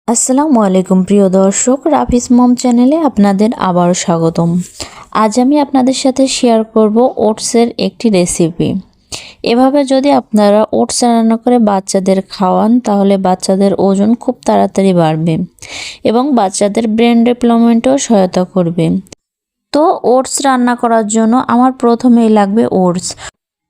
আসসালামু আলাইকুম প্রিয় দর্শক, রাফিস মম চ্যানেলে আপনাদের আবারও স্বাগতম। আজ আমি আপনাদের সাথে শেয়ার করব ওটসের একটি রেসিপি। এভাবে যদি আপনারা ওটস রান্না করে বাচ্চাদের খাওয়ান তাহলে বাচ্চাদের ওজন খুব তাড়াতাড়ি বাড়বে এবং বাচ্চাদের ব্রেন ডেভেলপমেন্টেও সহায়তা করবে। তো ওটস রান্না করার জন্য আমার প্রথমেই লাগবে ওটস।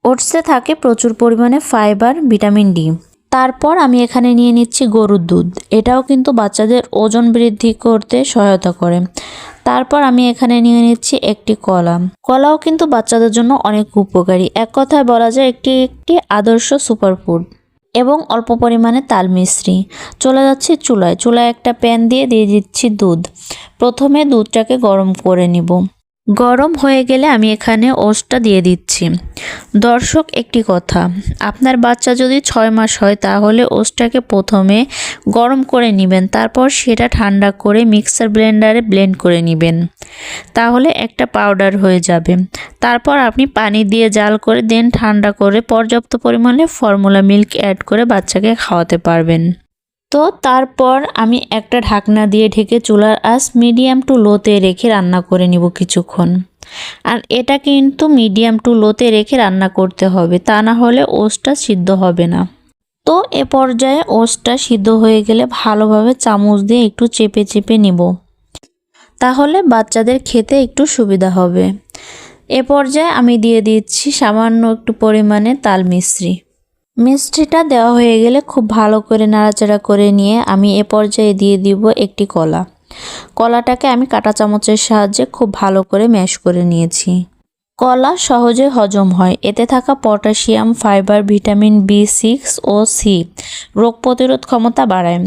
ওটসে থাকে প্রচুর পরিমাণে ফাইবার, ভিটামিন ডি। তারপর আমি এখানে নিয়ে নিচ্ছি গরুর দুধ। এটাও কিন্তু বাচ্চাদের ওজন বৃদ্ধি করতে সহায়তা করে। তারপর আমি এখানে নিয়ে নিচ্ছি একটি কলা। কলাও কিন্তু বাচ্চাদের জন্য অনেক উপকারী। এক কথায় বলা যায় একটি আদর্শ সুপারফুড। এবং অল্প পরিমাণে তাল মিশ্রি। চলে যাচ্ছি চুলায় একটা প্যান দিয়ে দিচ্ছি দুধ। প্রথমে দুধটাকে গরম করে নিব। গরম হয়ে গেলে আমি এখানে ওটসটা দিয়ে দিচ্ছি। দর্শক, একটি কথা, আপনার বাচ্চা যদি 6 মাস হয় তাহলে ওটসটাকে প্রথমে গরম করে নেবেন, তারপর সেটা ঠান্ডা করে মিক্সার ব্লেন্ডারে ব্লেন্ড করে নেবেন, তাহলে একটা পাউডার হয়ে যাবে। তারপর আপনি পানি দিয়ে জাল করে দেন ঠান্ডা করে পর্যাপ্ত পরিমাণে ফর্মুলা মিল্ক অ্যাড করে বাচ্চাকে খাওয়াতে পারবেন। তো তারপর আমি একটা ঢাকনা দিয়ে ঢেকে চুলার আঁচ মিডিয়াম টু লোতে রেখে রান্না করে নিব কিছুক্ষণ। আর এটা কিন্তু মিডিয়াম টু লোতে রেখে রান্না করতে হবে, তা না হলে ওটসটা সিদ্ধ হবে না। তো এ পর্যায়ে ওটসটা সিদ্ধ হয়ে গেলে ভালোভাবে চামচ দিয়ে একটু চেপে চেপে নিব, তাহলে বাচ্চাদের খেতে একটু সুবিধা হবে। এ পর্যায়ে আমি দিয়ে দিচ্ছি সামান্য একটু পরিমাণে তাল মিশ্রি। মিষ্টিটা দেওয়া হয়ে গেলে খুব ভালো করে নাড়াচাড়া করে নিয়ে আমি এ পর্যায়ে দিয়ে দিব একটি কলা। কলাটাকে আমি কাঁটা চামচের সাহায্যে খুব ভালো করে ম্যাশ করে নিয়েছি। কলা সহজে হজম হয়। এতে থাকা পটাশিয়াম, ফাইবার, ভিটামিন B6 ও সি রোগ প্রতিরোধ ক্ষমতা বাড়ায়।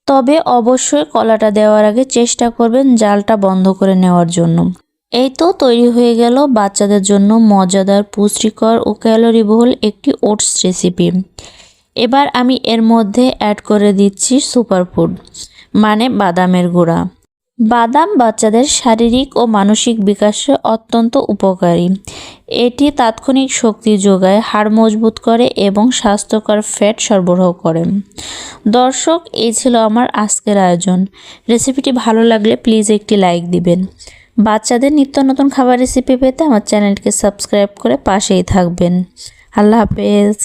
তবে অবশ্যই কলাটা দেওয়ার আগে চেষ্টা করবেন জালটা বন্ধ করে নেওয়ার জন্য। এই তো তৈরি হয়ে গেল বাচ্চাদের জন্য মজাদার, পুষ্টিকর ও ক্যালোরিবহুল একটি ওটস রেসিপি। এবার আমি এর মধ্যে অ্যাড করে দিচ্ছি সুপারফুড, মানে বাদামের গুঁড়া। বাদাম বাচ্চাদের শারীরিক ও মানসিক বিকাশে অত্যন্ত উপকারী। এটি তাৎক্ষণিক শক্তি যোগায়, হাড় মজবুত করে এবং স্বাস্থ্যকর ফ্যাট সরবরাহ করে। দর্শক, এই ছিল আমার আজকের আয়োজন। রেসিপিটি ভালো লাগলে প্লিজ একটি লাইক দিবেন। বাচ্চাদের নিত্য নতুন খাবার রেসিপি পেতে আমার চ্যানেলটিকে সাবস্ক্রাইব করে পাশেই থাকবেন। আল্লাহ হাফেজ।